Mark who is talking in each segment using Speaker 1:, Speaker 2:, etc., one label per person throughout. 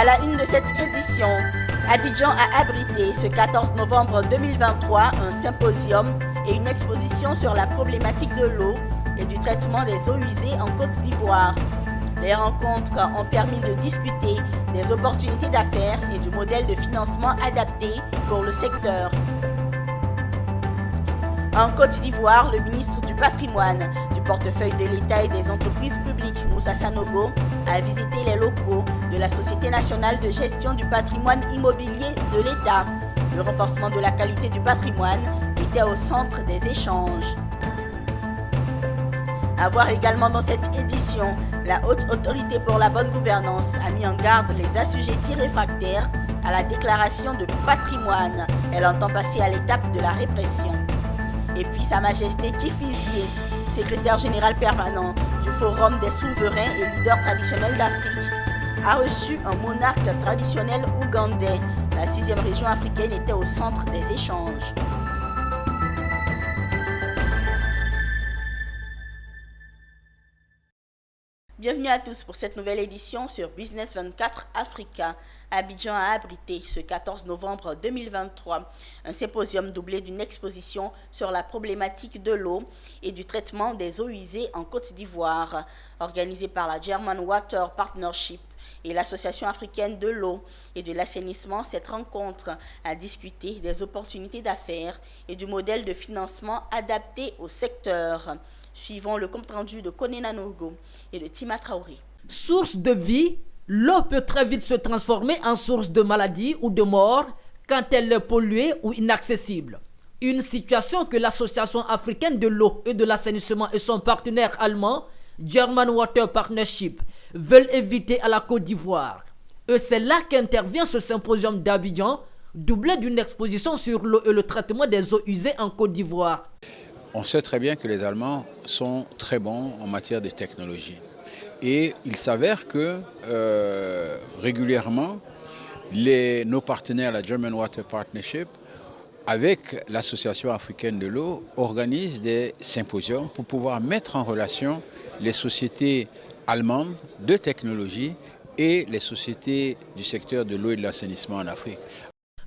Speaker 1: À la une de cette édition, Abidjan a abrité ce 14 novembre 2023 un symposium et une exposition sur la problématique de l'eau et du traitement des eaux usées en Côte d'Ivoire. Les rencontres ont permis de discuter des opportunités d'affaires et du modèle de financement adapté pour le secteur. En Côte d'Ivoire, le ministre du Patrimoine, du portefeuille de l'État et des entreprises publiques, Moussa Sanogo, a visité les locaux de la Société nationale de gestion du patrimoine immobilier de l'État. Le renforcement de la qualité du patrimoine était au centre des échanges. À voir également dans cette édition, la Haute Autorité pour la bonne gouvernance a mis en garde les assujettis réfractaires à la déclaration de patrimoine. Elle entend passer à l'étape de la répression. Et puis Sa Majesté Tifizier, secrétaire général permanent du Forum des souverains et leaders traditionnels d'Afrique, a reçu un monarque traditionnel ougandais. La 6e région africaine était au centre des échanges. Bienvenue à tous pour cette nouvelle édition sur Business 24 Africa. Abidjan a abrité ce 14 novembre 2023 un symposium doublé d'une exposition sur la problématique de l'eau et du traitement des eaux usées en Côte d'Ivoire, organisé par la German Water Partnership et l'Association africaine de l'eau et de l'assainissement. Cette rencontre a discuté des opportunités d'affaires et du modèle de financement adapté au secteur. Suivons le compte-rendu de Koné Nanogo et de Tima Traoré.
Speaker 2: Source de vie, l'eau peut très vite se transformer en source de maladie ou de mort quand elle est polluée ou inaccessible. Une situation que l'Association africaine de l'eau et de l'assainissement et son partenaire allemand, German Water Partnership, veulent éviter à la Côte d'Ivoire. Et c'est là qu'intervient ce symposium d'Abidjan, doublé d'une exposition sur l'eau et le traitement des eaux usées en Côte d'Ivoire.
Speaker 3: On sait très bien que les Allemands sont très bons en matière de technologie. Et il s'avère que régulièrement, nos partenaires, la German Water Partnership, avec l'Association africaine de l'eau, organisent des symposiums pour pouvoir mettre en relation les sociétés allemandes de technologie et les sociétés du secteur de l'eau et de l'assainissement en Afrique.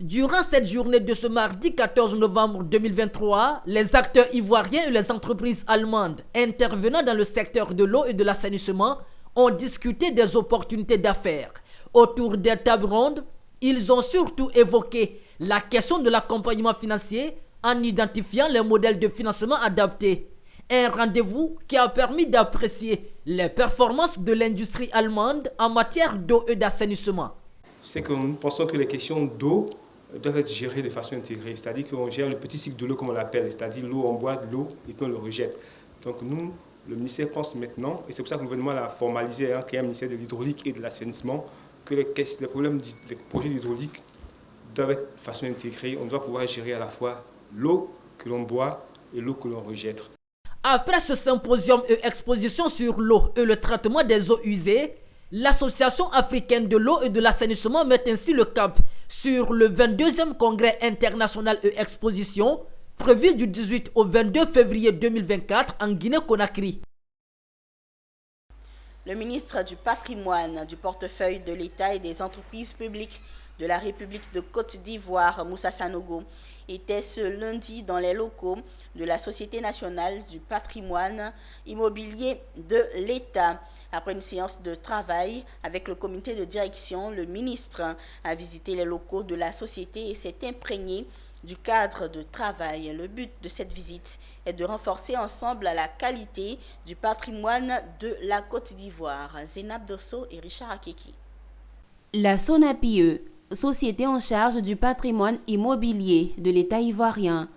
Speaker 2: Durant cette journée de ce mardi 14 novembre 2023, les acteurs ivoiriens et les entreprises allemandes intervenant dans le secteur de l'eau et de l'assainissement ont discuté des opportunités d'affaires. Autour des tables rondes, ils ont surtout évoqué la question de l'accompagnement financier en identifiant les modèles de financement adaptés. Un rendez-vous qui a permis d'apprécier les performances de l'industrie allemande en matière d'eau et d'assainissement.
Speaker 4: C'est que nous pensons que les questions d'eau doivent être gérées de façon intégrée, c'est-à-dire qu'on gère le petit cycle de l'eau comme on l'appelle, c'est-à-dire l'eau, on boit de l'eau et puis on le rejette. Donc nous, le ministère pense maintenant, et c'est pour ça que le gouvernement l'a formalisé, qu'il y a un ministère de l'hydraulique et de l'assainissement, que les projets d'hydraulique doivent être de façon intégrée. On doit pouvoir gérer à la fois l'eau que l'on boit et l'eau que l'on rejette.
Speaker 2: Après ce symposium et exposition sur l'eau et le traitement des eaux usées, l'Association africaine de l'eau et de l'assainissement met ainsi le cap sur le 22e congrès international et exposition prévu du 18 au 22 février 2024 en Guinée-Conakry.
Speaker 1: Le ministre du Patrimoine, du portefeuille de l'État et des entreprises publiques de la République de Côte d'Ivoire, Moussa Sanogo, était ce lundi dans les locaux de la Société nationale du patrimoine immobilier de l'État. Après une séance de travail avec le comité de direction, le ministre a visité les locaux de la société et s'est imprégné du cadre de travail. Le but de cette visite est de renforcer ensemble la qualité du patrimoine de la Côte d'Ivoire. Zénab Dosso et Richard Akeki.
Speaker 5: La SONAPIE, société en charge du patrimoine immobilier de l'État ivoirien.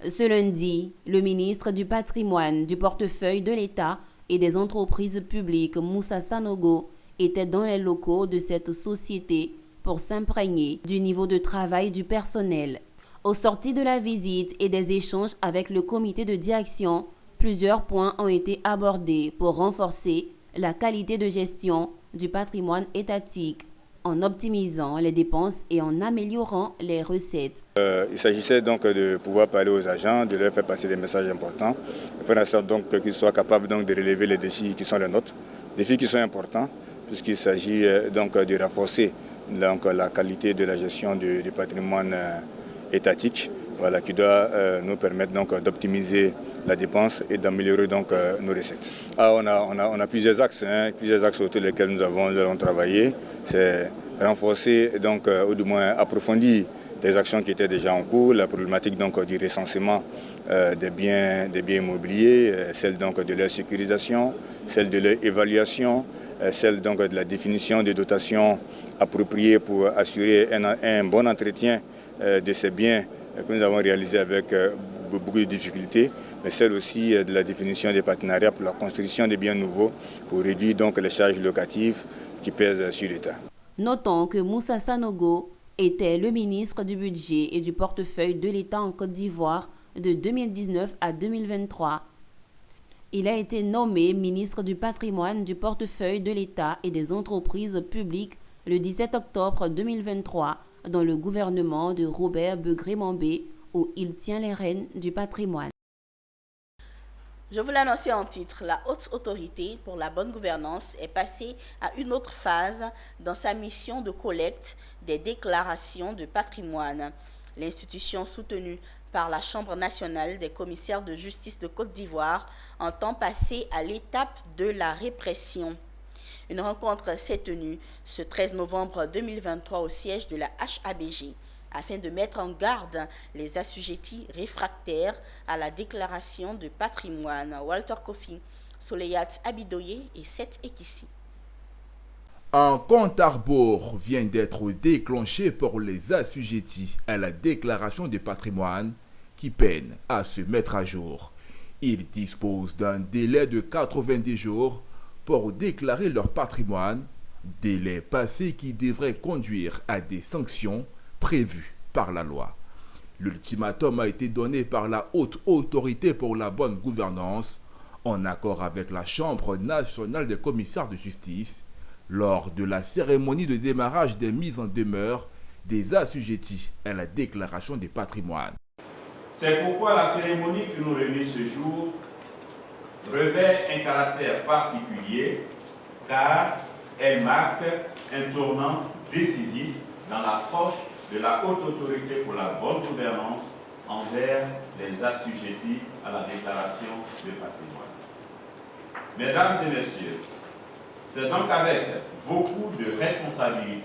Speaker 5: Ce lundi, le ministre du patrimoine, du portefeuille de l'État et des entreprises publiques, Moussa Sanogo, était dans les locaux de cette société pour s'imprégner du niveau de travail du personnel. Au sorti de la visite et des échanges avec le comité de direction, plusieurs points ont été abordés pour renforcer la qualité de gestion du patrimoine étatique en optimisant les dépenses et en améliorant les recettes.
Speaker 6: Il s'agissait donc de pouvoir parler aux agents, de leur faire passer des messages importants, de faire en sorte donc qu'ils soient capables donc de relever les défis qui sont les nôtres, défis qui sont importants, puisqu'il s'agit donc de renforcer donc, la qualité de la gestion du patrimoine étatique, voilà, qui doit nous permettre donc d'optimiser la dépense et d'améliorer donc nos recettes. On a plusieurs axes autour desquels nous allons travailler. C'est renforcer donc ou du moins approfondir des actions qui étaient déjà en cours, la problématique donc du recensement des biens immobiliers, celle donc de leur sécurisation, celle de leur évaluation, celle donc de la définition des dotations appropriées pour assurer un bon entretien de ces biens que nous avons réalisés avec beaucoup de difficultés, mais celle aussi de la définition des partenariats pour la construction des biens nouveaux pour réduire donc les charges locatives qui pèsent sur l'État.
Speaker 5: Notons que Moussa Sanogo était le ministre du Budget et du portefeuille de l'État en Côte d'Ivoire de 2019 à 2023. Il a été nommé ministre du Patrimoine, du portefeuille de l'État et des entreprises publiques le 17 octobre 2023 dans le gouvernement de Robert Begré-Mambé, où il tient les rênes du patrimoine.
Speaker 1: Je vous l'annonçais en titre, la Haute Autorité pour la bonne gouvernance est passée à une autre phase dans sa mission de collecte des déclarations de patrimoine. L'institution soutenue par la Chambre nationale des commissaires de justice de Côte d'Ivoire entend passer à l'étape de la répression. Une rencontre s'est tenue ce 13 novembre 2023 au siège de la HABG afin de mettre en garde les assujettis réfractaires à la déclaration de patrimoine. Walter Kofi, Soleiat Abidoye et Seth Ekissi.
Speaker 7: Un compte à rebours vient d'être déclenché pour les assujettis à la déclaration de patrimoine qui peinent à se mettre à jour. Ils disposent d'un délai de 90 jours pour déclarer leur patrimoine, délai passé qui devrait conduire à des sanctions prévues par la loi. L'ultimatum a été donné par la Haute Autorité pour la bonne gouvernance, en accord avec la Chambre nationale des commissaires de justice, lors de la cérémonie de démarrage des mises en demeure des assujettis à la déclaration des patrimoines.
Speaker 8: C'est pourquoi la cérémonie qui nous réunit ce jour revêt un caractère particulier, car elle marque un tournant décisif dans l'approche de la Haute Autorité pour la bonne gouvernance envers les assujettis à la déclaration de patrimoine. Mesdames et messieurs, c'est donc avec beaucoup de responsabilité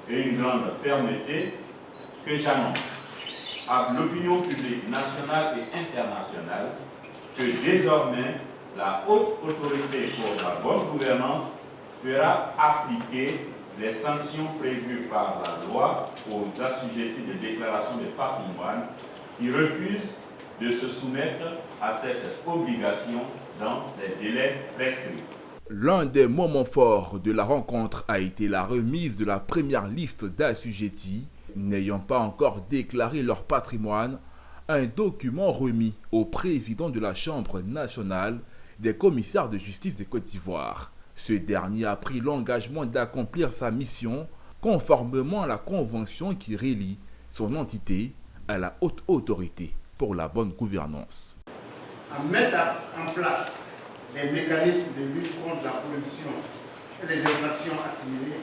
Speaker 8: et une grande fermeté que j'annonce à l'opinion publique nationale et internationale que désormais la Haute Autorité pour la bonne gouvernance fera appliquer les sanctions prévues par la loi aux assujettis de déclaration de patrimoine qui refusent de se soumettre à cette obligation dans les délais prescrits.
Speaker 7: L'un des moments forts de la rencontre a été la remise de la première liste d'assujettis n'ayant pas encore déclaré leur patrimoine, un document remis au président de la Chambre nationale des commissaires de justice de Côte d'Ivoire. Ce dernier a pris l'engagement d'accomplir sa mission conformément à la convention qui relie son entité à la Haute Autorité pour la bonne gouvernance.
Speaker 9: À mettre en place des mécanismes de lutte contre la corruption et les infractions assimilées,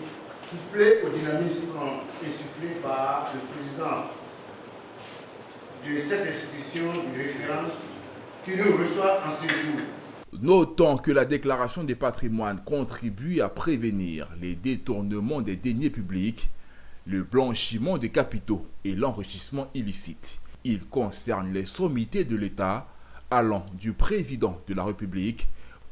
Speaker 9: couplés au dynamisme insufflé par le président de cette institution de référence qui nous reçoit en ce jour.
Speaker 7: Notons que la déclaration des patrimoines contribue à prévenir les détournements des deniers publics, le blanchiment des capitaux et l'enrichissement illicite. Il concerne les sommités de l'État allant du président de la République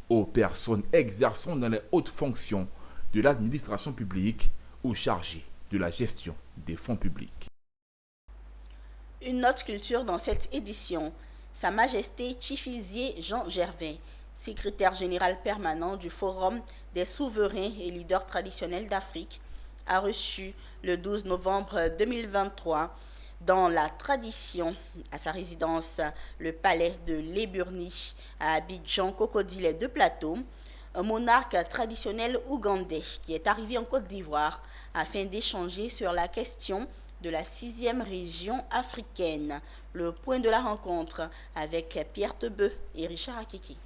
Speaker 7: aux personnes exerçant dans les hautes fonctions de l'administration publique ou chargées de la gestion des fonds publics.
Speaker 1: Une note culture dans cette édition. Sa Majesté Chifizier Jean Gervais, secrétaire général permanent du Forum des souverains et leaders traditionnels d'Afrique, a reçu le 12 novembre 2023 dans la tradition à sa résidence, le palais de l'Éburnie à Abidjan, Cocody, les Deux Plateaux, un monarque traditionnel ougandais qui est arrivé en Côte d'Ivoire afin d'échanger sur la question de la 6e région africaine. Le point de la rencontre avec Pierre Tebeu et Richard Akiki.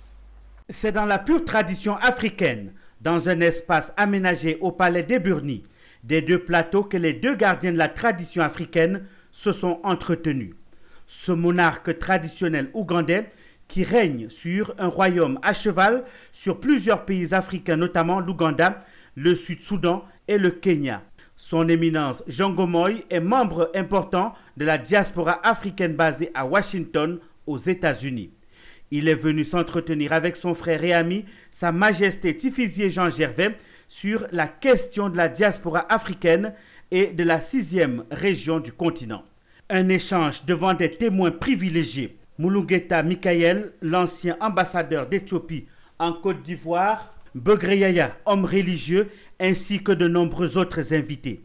Speaker 10: C'est dans la pure tradition africaine, dans un espace aménagé au palais d'Éburnie, des deux plateaux que les deux gardiens de la tradition africaine se sont entretenus. Ce monarque traditionnel ougandais qui règne sur un royaume à cheval sur plusieurs pays africains, notamment l'Ouganda, le Sud-Soudan et le Kenya. Son éminence Jongo Moïse est membre important de la diaspora africaine basée à Washington, aux États-Unis. Il est venu s'entretenir avec son frère et ami, Sa Majesté Tifizié Jean Gervais, sur la question de la diaspora africaine et de la 6e région du continent. Un échange devant des témoins privilégiés. Mulugeta Mikael, l'ancien ambassadeur d'Éthiopie en Côte d'Ivoire, Begreyaya, homme religieux, ainsi que de nombreux autres invités.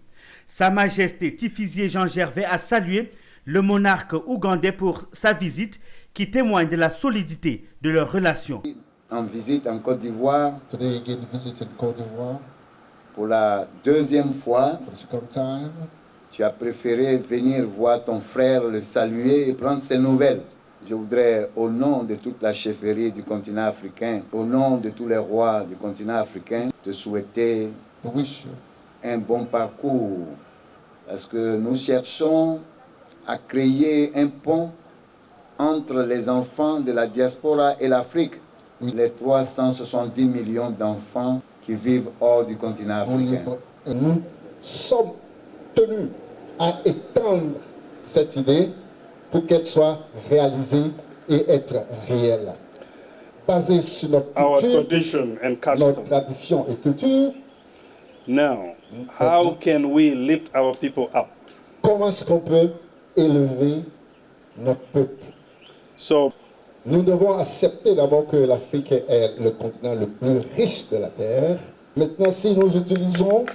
Speaker 10: Sa Majesté Tifizié Jean Gervais a salué le monarque ougandais pour sa visite qui témoigne de la solidité de leurs relations.
Speaker 11: En visite en Côte d'Ivoire, pour la 2e fois, tu as préféré venir voir ton frère, le saluer et prendre ses nouvelles. Je voudrais, au nom de toute la chefferie du continent africain, au nom de tous les rois du continent africain, te souhaiter un bon parcours. Parce que nous cherchons à créer un pont entre les enfants de la diaspora et l'Afrique. Les 370 millions d'enfants qui vivent hors du continent africain.
Speaker 12: Nous sommes tenus à étendre cette idée pour qu'elle soit réalisée et être réelle. Basée sur notre culture, notre tradition et culture.
Speaker 13: Now, how can we lift our people up?
Speaker 12: Comment est-ce qu'on peut élever notre peuple? Nous devons accepter d'abord que l'Afrique est le continent le plus riche de la Terre. Maintenant, si nous utilisons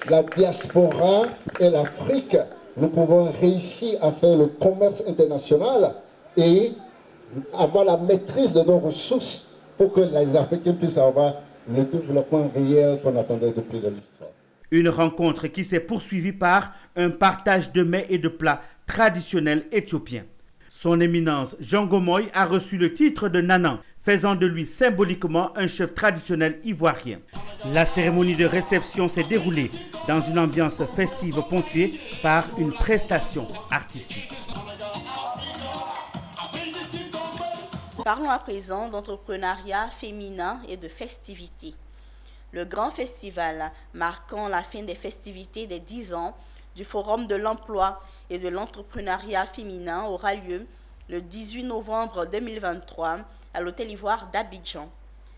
Speaker 12: la diaspora et l'Afrique, nous pouvons réussir à faire le commerce international et avoir la maîtrise de nos ressources pour que les Africains puissent avoir le développement réel qu'on attendait depuis de l'histoire.
Speaker 10: Une rencontre qui s'est poursuivie par un partage de mets et de plats traditionnels éthiopiens. Son éminence Jongo Moïse a reçu le titre de Nanan, faisant de lui symboliquement un chef traditionnel ivoirien. La cérémonie de réception s'est déroulée dans une ambiance festive ponctuée par une prestation artistique.
Speaker 1: Parlons à présent d'entrepreneuriat féminin et de festivités. Le grand festival marquant la fin des festivités des 10 ans du Forum de l'emploi et de l'entrepreneuriat féminin aura lieu le 18 novembre 2023 à l'Hôtel Ivoire d'Abidjan.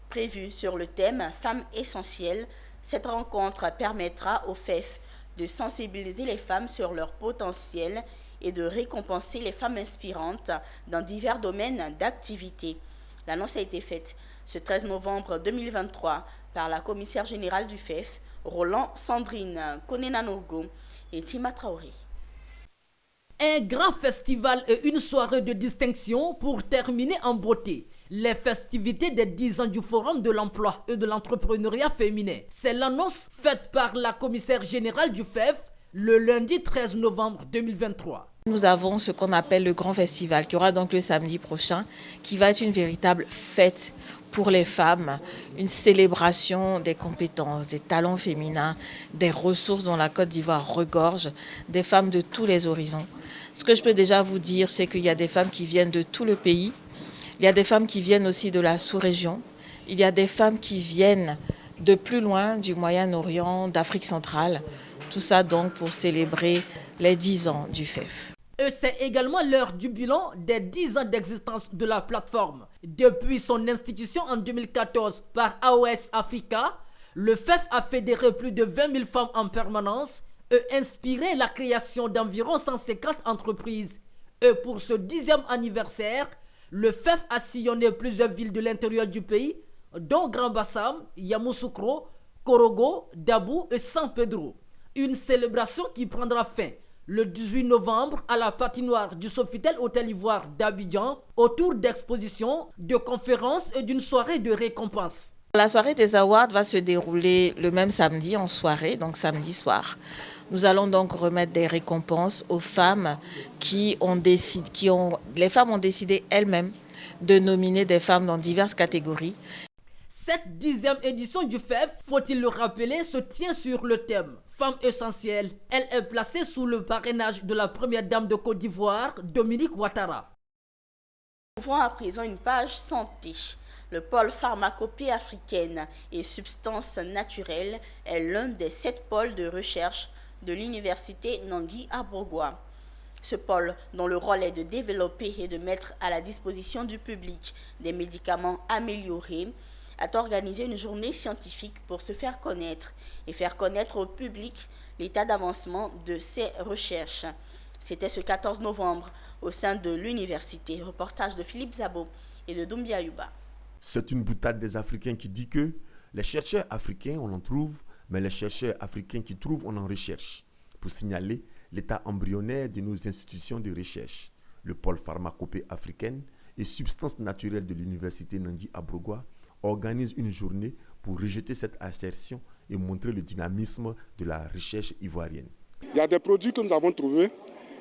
Speaker 1: Prévue sur le thème « Femmes essentielles », cette rencontre permettra au FEF de sensibiliser les femmes sur leur potentiel et de récompenser les femmes inspirantes dans divers domaines d'activité. L'annonce a été faite ce 13 novembre 2023 par la commissaire générale du FEF, Roland Sandrine Konenanogo et Tima Traoré.
Speaker 2: Un grand festival et une soirée de distinction pour terminer en beauté les festivités des 10 ans du Forum de l'emploi et de l'entrepreneuriat féminin. C'est l'annonce faite par la commissaire générale du FEF le lundi 13 novembre 2023.
Speaker 14: Nous avons ce qu'on appelle le grand festival qui aura donc le samedi prochain, qui va être une véritable fête pour les femmes, une célébration des compétences, des talents féminins, des ressources dont la Côte d'Ivoire regorge, des femmes de tous les horizons. Ce que je peux déjà vous dire, c'est qu'il y a des femmes qui viennent de tout le pays, il y a des femmes qui viennent aussi de la sous-région, il y a des femmes qui viennent de plus loin, du Moyen-Orient, d'Afrique centrale, tout ça donc pour célébrer les 10 ans du FEF.
Speaker 2: Et c'est également l'heure du bilan des 10 ans d'existence de la plateforme. Depuis son institution en 2014 par AOS Africa, le FEF a fédéré plus de 20 000 femmes en permanence et inspiré la création d'environ 150 entreprises. Et pour ce 10e anniversaire, le FEF a sillonné plusieurs villes de l'intérieur du pays, dont Grand Bassam, Yamoussoukro, Korogo, Dabou et San Pedro. Une célébration qui prendra fin le 18 novembre à la patinoire du Sofitel Hôtel Ivoire d'Abidjan autour d'expositions, de conférences et d'une soirée de récompense.
Speaker 14: La soirée des awards va se dérouler le même samedi en soirée, donc samedi soir. Nous allons donc remettre des récompenses aux femmes les femmes ont décidé elles-mêmes de nominer des femmes dans diverses catégories.
Speaker 2: Cette 10e édition du FEF, faut-il le rappeler, se tient sur le thème « Femme essentielle ». Elle est placée sous le parrainage de la première dame de Côte d'Ivoire, Dominique Ouattara.
Speaker 1: Ouvrons à présent une page santé. Le pôle pharmacopée africaine et substances naturelles est l'un des 7 pôles de recherche de l'université Nangui à Bourgois. Ce pôle, dont le rôle est de développer et de mettre à la disposition du public des médicaments améliorés, a organisé une journée scientifique pour se faire connaître et faire connaître au public l'état d'avancement de ces recherches. C'était ce 14 novembre au sein de l'université. Reportage de Philippe Zabo et de Doumbia Yuba.
Speaker 15: C'est une boutade des Africains qui dit que les chercheurs africains, on en trouve, mais les chercheurs africains qui trouvent, on en recherche. Pour signaler l'état embryonnaire de nos institutions de recherche, le pôle pharmacopée africaine et substances naturelles de l'université Nangui à Bourgois organise une journée pour rejeter cette assertion et montrer le dynamisme de la recherche ivoirienne.
Speaker 16: Il y a des produits que nous avons trouvés,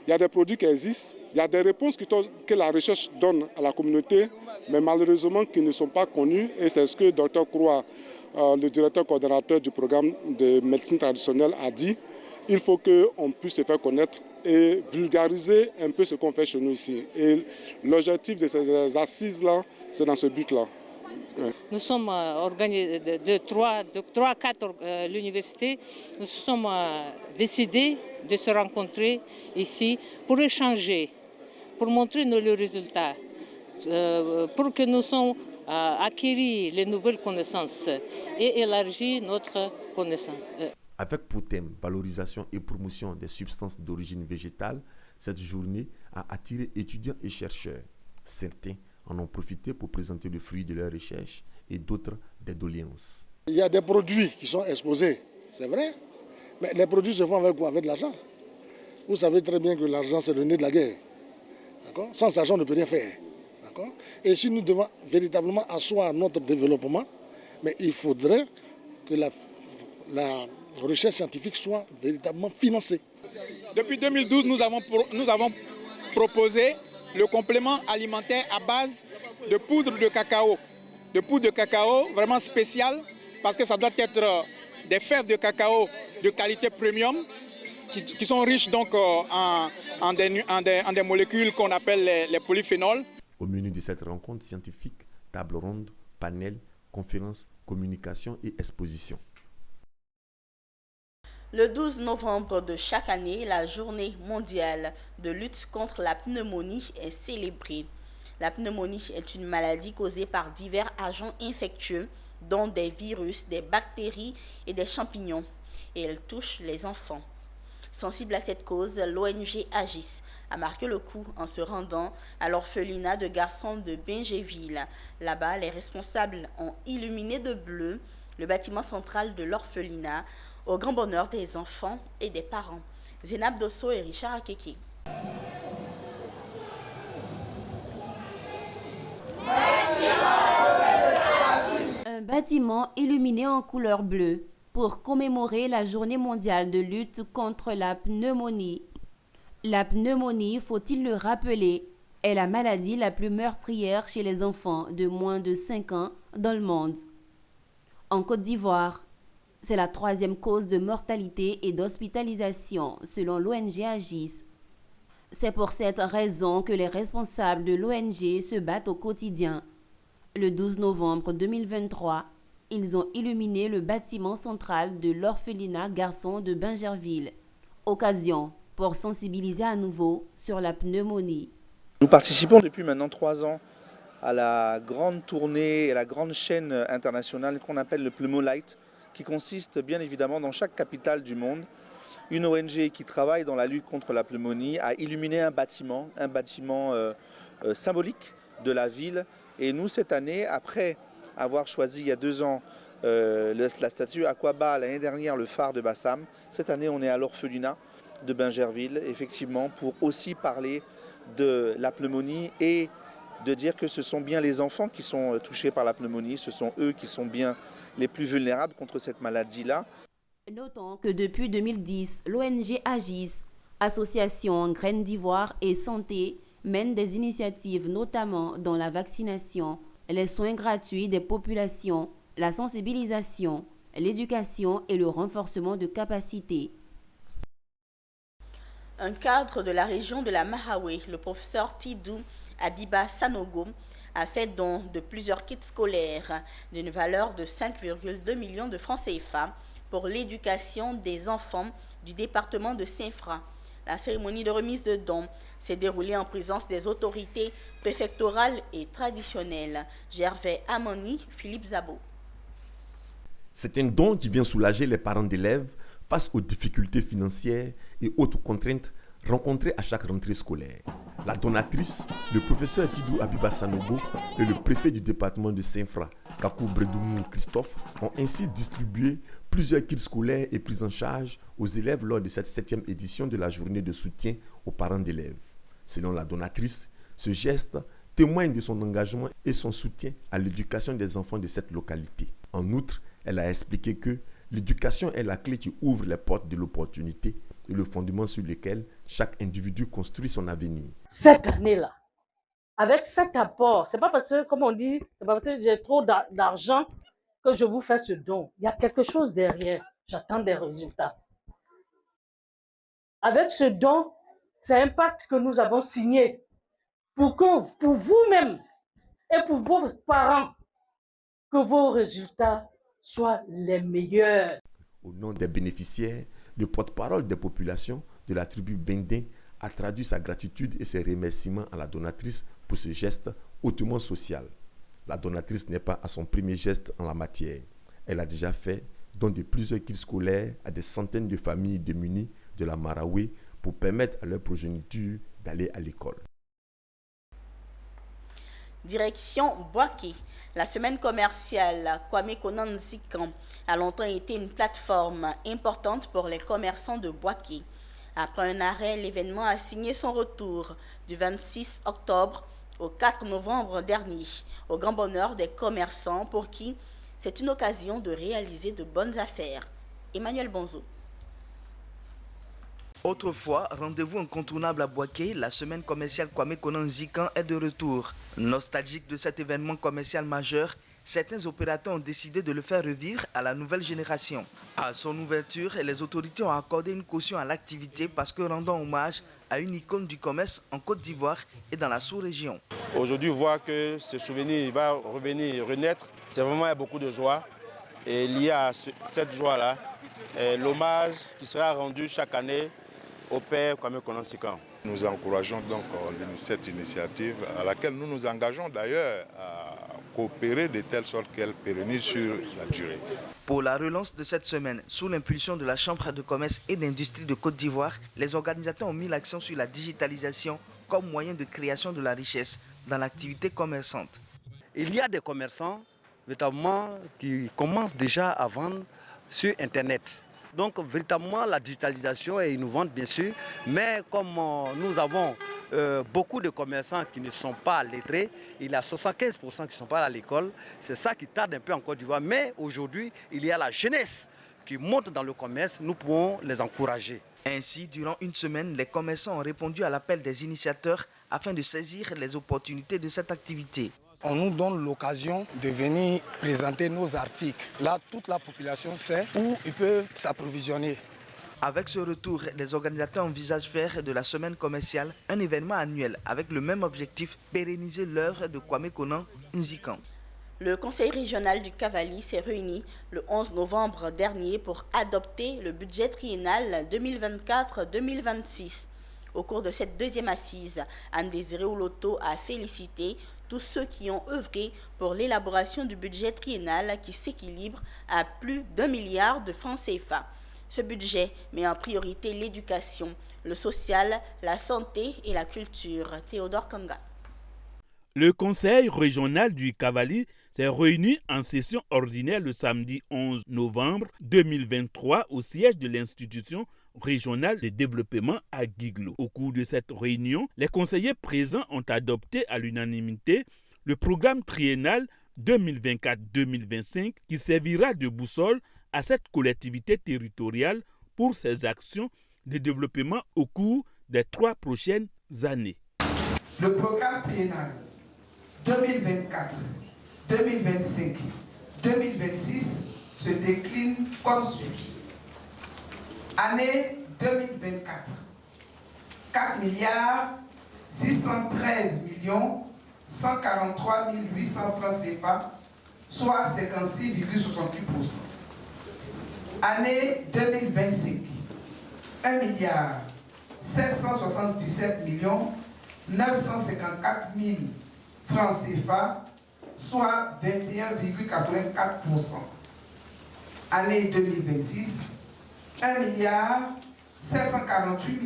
Speaker 16: il y a des produits qui existent, il y a des réponses que la recherche donne à la communauté, mais malheureusement qui ne sont pas connues, et c'est ce que Dr Croix, le directeur coordonnateur du programme de médecine traditionnelle, a dit. Il faut qu'on puisse se faire connaître et vulgariser un peu ce qu'on fait chez nous ici. Et l'objectif de ces assises-là, c'est dans ce but-là.
Speaker 17: Nous sommes organisés de 3 à 4 l'université. Nous sommes décidés de se rencontrer ici pour échanger, pour montrer nos résultats, pour que nous soyons acquérir les nouvelles connaissances et élargir notre connaissance.
Speaker 15: Avec pour thème valorisation et promotion des substances d'origine végétale, cette journée a attiré étudiants et chercheurs. Certains en ont profité pour présenter le fruit de leurs recherches et d'autres des doléances.
Speaker 18: Il y a des produits qui sont exposés, c'est vrai, mais les produits se font avec quoi? Avec de l'argent. Vous savez très bien que l'argent, c'est le nez de la guerre. D'accord? Sans argent, on ne peut rien faire. D'accord? Et si nous devons véritablement asseoir notre développement, mais il faudrait que la recherche scientifique soit véritablement financée.
Speaker 19: Depuis 2012, nous avons proposé le complément alimentaire à base de poudre de cacao. De poudre de cacao vraiment spéciale parce que ça doit être des fèves de cacao de qualité premium qui sont riches donc en des molécules qu'on appelle les polyphénols.
Speaker 15: Au menu de cette rencontre scientifique, table ronde, panel, conférences, communication et exposition.
Speaker 1: Le 12 novembre de chaque année, la journée mondiale de lutte contre la pneumonie est célébrée. La pneumonie est une maladie causée par divers agents infectieux, dont des virus, des bactéries et des champignons, et elle touche les enfants. Sensible à cette cause, l'ONG Agis a marqué le coup en se rendant à l'orphelinat de garçons de Bingerville. Là-bas, les responsables ont illuminé de bleu le bâtiment central de l'orphelinat au grand bonheur des enfants et des parents. Zénab Dosso et Richard Akeke.
Speaker 5: Un bâtiment illuminé en couleur bleue pour commémorer la journée mondiale de lutte contre la pneumonie. La pneumonie, faut-il le rappeler, est la maladie la plus meurtrière chez les enfants de moins de 5 ans dans le monde. En Côte d'Ivoire, c'est la 3e cause de mortalité et d'hospitalisation selon l'ONG Agis. C'est pour cette raison que les responsables de l'ONG se battent au quotidien. Le 12 novembre 2023, ils ont illuminé le bâtiment central de l'orphelinat garçon de Bingerville. Occasion pour sensibiliser à nouveau sur la pneumonie.
Speaker 20: Nous participons depuis maintenant 3 ans à la grande tournée et la grande chaîne internationale qu'on appelle le Pneumolight, qui consiste bien évidemment dans chaque capitale du monde, une ONG qui travaille dans la lutte contre la pneumonie a illuminé un bâtiment symbolique de la ville. Et nous, cette année, après avoir choisi il y a 2 ans la statue Aquaba, l'année dernière le phare de Bassam, cette année on est à l'orphelinat de Bingerville, effectivement, pour aussi parler de la pneumonie et de dire que ce sont bien les enfants qui sont touchés par la pneumonie, ce sont eux qui sont bien les plus vulnérables contre cette maladie-là.
Speaker 5: Notons que depuis 2010, l'ONG Agis, association Graines d'Ivoire et Santé, mène des initiatives notamment dans la vaccination, les soins gratuits des populations, la sensibilisation, l'éducation et le renforcement de capacités.
Speaker 1: Un cadre de la région de la Marawe, le professeur Tidou Abiba Sanogo, a fait don de plusieurs kits scolaires d'une valeur de 5,2 millions de francs CFA pour l'éducation des enfants du département de Saint-Fra. La cérémonie de remise de dons s'est déroulée en présence des autorités préfectorales et traditionnelles. Gervais Amoni, Philippe Zabo.
Speaker 15: C'est un don qui vient soulager les parents d'élèves face aux difficultés financières et autres contraintes rencontrées à chaque rentrée scolaire. La donatrice, le professeur Tidou Abiba Sanogo et le préfet du département de Saint-Fra, Kakou Bredoumou Christophe, ont ainsi distribué plusieurs kits scolaires et pris en charge aux élèves lors de cette 7e édition de la journée de soutien aux parents d'élèves. Selon la donatrice, ce geste témoigne de son engagement et son soutien à l'éducation des enfants de cette localité. En outre, elle a expliqué que l'éducation est la clé qui ouvre les portes de l'opportunité et le fondement sur lequel chaque individu construit son avenir.
Speaker 21: Cette année-là, avec cet apport, c'est pas parce que, comme on dit, c'est pas parce que j'ai trop d'argent que je vous fais ce don. Il y a quelque chose derrière. J'attends des résultats. Avec ce don, c'est un pacte que nous avons signé pour vous-même et pour vos parents, que vos résultats soient les meilleurs.
Speaker 15: Au nom des bénéficiaires, le porte-parole des populations de la tribu Bendin a traduit sa gratitude et ses remerciements à la donatrice pour ce geste hautement social. La donatrice n'est pas à son premier geste en la matière. Elle a déjà fait don de plusieurs kits scolaires à des centaines de familles démunies de la Marawe pour permettre à leur progéniture d'aller à l'école.
Speaker 1: Direction Boaké. La semaine commerciale Kwame Konan Nzikan a longtemps été une plateforme importante pour les commerçants de Boaké. Après un arrêt, l'événement a signé son retour du 26 octobre au 4 novembre dernier, au grand bonheur des commerçants pour qui c'est une occasion de réaliser de bonnes affaires. Emmanuel Bonzo.
Speaker 22: Autrefois, rendez-vous incontournable à Boaké, la semaine commerciale Kwame Konan Nzikan est de retour. Nostalgique de cet événement commercial majeur, certains opérateurs ont décidé de le faire revivre à la nouvelle génération. À son ouverture, les autorités ont accordé une caution à l'activité parce que rendant hommage à une icône du commerce en Côte d'Ivoire et dans la sous-région.
Speaker 23: Aujourd'hui, voir que ce souvenir va revenir, renaître, c'est vraiment beaucoup de joie. Et lié à cette joie-là, l'hommage qui sera rendu chaque année au père Kwame Konan Nzikan.
Speaker 24: Nous encourageons donc cette initiative à laquelle nous nous engageons d'ailleurs à coopérer de telle sorte qu'elle pérennise sur la durée.
Speaker 22: Pour la relance de cette semaine, sous l'impulsion de la Chambre de commerce et d'industrie de Côte d'Ivoire, les organisateurs ont mis l'accent sur la digitalisation comme moyen de création de la richesse dans l'activité commerçante.
Speaker 25: Il y a des commerçants notamment qui commencent déjà à vendre sur Internet. Donc véritablement la digitalisation est innovante bien sûr, mais comme nous avons beaucoup de commerçants qui ne sont pas lettrés, il y a 75% qui ne sont pas à l'école, c'est ça qui tarde un peu en Côte d'Ivoire, mais aujourd'hui il y a la jeunesse qui monte dans le commerce, nous pouvons les encourager.
Speaker 22: Ainsi, durant une semaine, les commerçants ont répondu à l'appel des initiateurs afin de saisir les opportunités de cette activité.
Speaker 26: On nous donne l'occasion de venir présenter nos articles. Là, toute la population sait où ils peuvent s'approvisionner.
Speaker 22: Avec ce retour, les organisateurs envisagent faire de la semaine commerciale un événement annuel avec le même objectif, pérenniser l'œuvre de Kwame Konan Nzikan.
Speaker 1: Le conseil régional du Cavali s'est réuni le 11 novembre dernier pour adopter le budget triennal 2024-2026. Au cours de cette deuxième assise, Anne-Désirée Ouloto a félicité tous ceux qui ont œuvré pour l'élaboration du budget triennal qui s'équilibre à plus d'1 milliard de francs CFA. Ce budget met en priorité l'éducation, le social, la santé et la culture. Théodore Kanga.
Speaker 27: Le conseil régional du Cavali s'est réuni en session ordinaire le samedi 11 novembre 2023 au siège de l'institution régionale de développement à Guiglo. Au cours de cette réunion, les conseillers présents ont adopté à l'unanimité le programme triennal 2024-2025 qui servira de boussole à cette collectivité territoriale pour ses actions de développement au cours des 3 prochaines années.
Speaker 28: Le programme triennal 2024-2025
Speaker 3: 2026 se décline comme suit. Année 2024, 4 613 143 800 francs CFA, soit 56,68%. Année 2025, 1 777 954 000 francs CFA, soit 21,84%. Année 2026, 1 748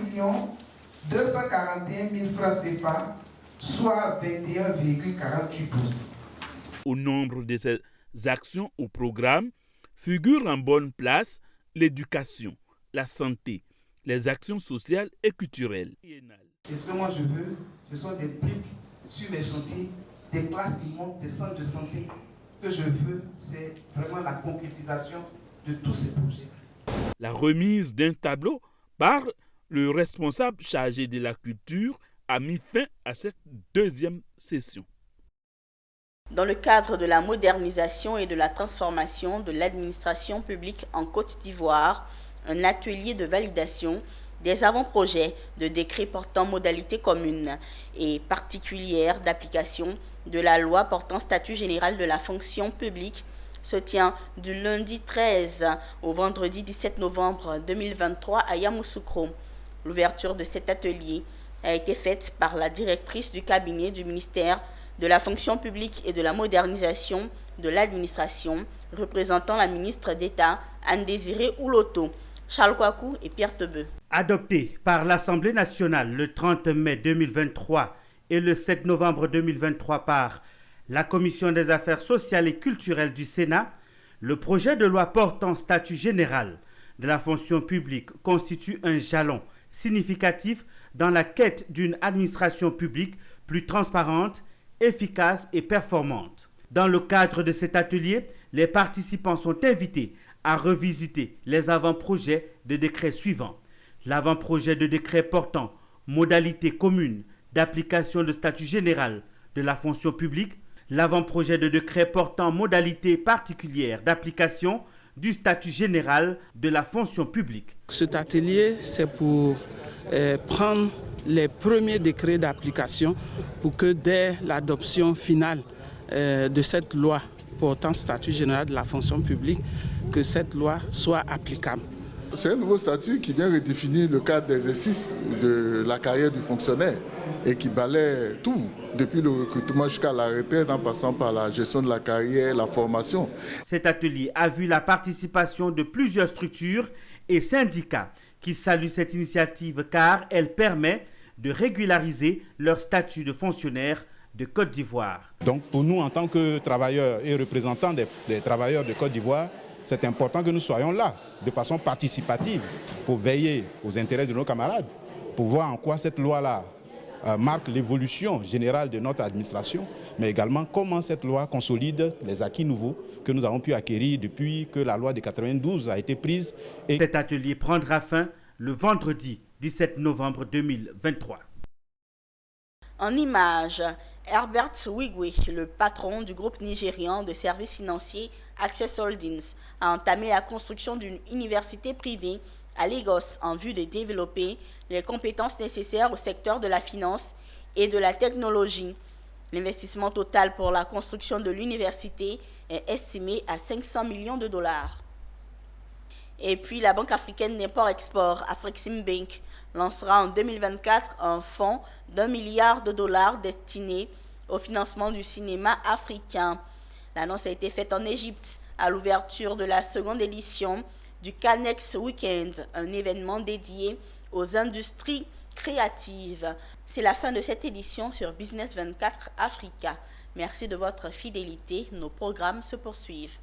Speaker 3: 241 000 francs CFA, soit 21,48%.
Speaker 27: Au nombre de ces actions ou programmes figurent en bonne place l'éducation, la santé, les actions sociales et culturelles.
Speaker 3: Et ce que moi je veux, ce sont des briques sur mes chantiers, des classes qui montent, des centres de santé. Ce que je veux, c'est vraiment la concrétisation de tous ces projets.
Speaker 27: La remise d'un tableau par le responsable chargé de la culture a mis fin à cette deuxième session.
Speaker 1: Dans le cadre de la modernisation et de la transformation de l'administration publique en Côte d'Ivoire, un atelier de validation des avant-projets de décrets portant modalités communes et particulières d'application de la loi portant statut général de la fonction publique se tient du lundi 13 au vendredi 17 novembre 2023 à Yamoussoukro. L'ouverture de cet atelier a été faite par la directrice du cabinet du ministère de la fonction publique et de la modernisation de l'administration, représentant la ministre d'État Anne-Désirée Ouloto, Charles Kouakou et Pierre Tebeu.
Speaker 10: Adopté par l'Assemblée nationale le 30 mai 2023 et le 7 novembre 2023 par la Commission des affaires sociales et culturelles du Sénat, le projet de loi portant statut général de la fonction publique constitue un jalon significatif dans la quête d'une administration publique plus transparente, efficace et performante. Dans le cadre de cet atelier, les participants sont invités à revisiter les avant-projets de décrets suivants. L'avant-projet de décret portant modalités communes d'application de statut général de la fonction publique, l'avant-projet de décret portant modalités particulières d'application du statut général de la fonction publique.
Speaker 4: Cet atelier, c'est pour prendre les premiers décrets d'application pour que dès l'adoption finale de cette loi portant statut général de la fonction publique, que cette loi soit applicable.
Speaker 12: C'est un nouveau statut qui vient redéfinir le cadre d'exercice de la carrière du fonctionnaire et qui balaie tout, depuis le recrutement jusqu'à la retraite, en passant par la gestion de la carrière, la formation.
Speaker 10: Cet atelier a vu la participation de plusieurs structures et syndicats qui saluent cette initiative car elle permet de régulariser leur statut de fonctionnaire de Côte d'Ivoire.
Speaker 6: Donc pour nous, en tant que travailleurs et représentants des travailleurs de Côte d'Ivoire, c'est important que nous soyons là de façon participative pour veiller aux intérêts de nos camarades, pour voir en quoi cette loi-là marque l'évolution générale de notre administration, mais également comment cette loi consolide les acquis nouveaux que nous avons pu acquérir depuis que la loi de 92 a été prise.
Speaker 10: Cet atelier prendra fin le vendredi 17 novembre 2023.
Speaker 1: En images, Herbert Wigwe, le patron du groupe nigérian de services financiers Access Holdings, a entamé la construction d'une université privée à Lagos en vue de développer les compétences nécessaires au secteur de la finance et de la technologie. L'investissement total pour la construction de l'université est estimé à 500 millions de dollars. Et puis la Banque africaine d'import-export, Afreximbank, lancera en 2024 un fonds d'$1 milliard destiné au financement du cinéma africain. L'annonce a été faite en Égypte à l'ouverture de la seconde édition du Canex Weekend, un événement dédié aux industries créatives. C'est la fin de cette édition sur Business 24 Africa. Merci de votre fidélité. Nos programmes se poursuivent.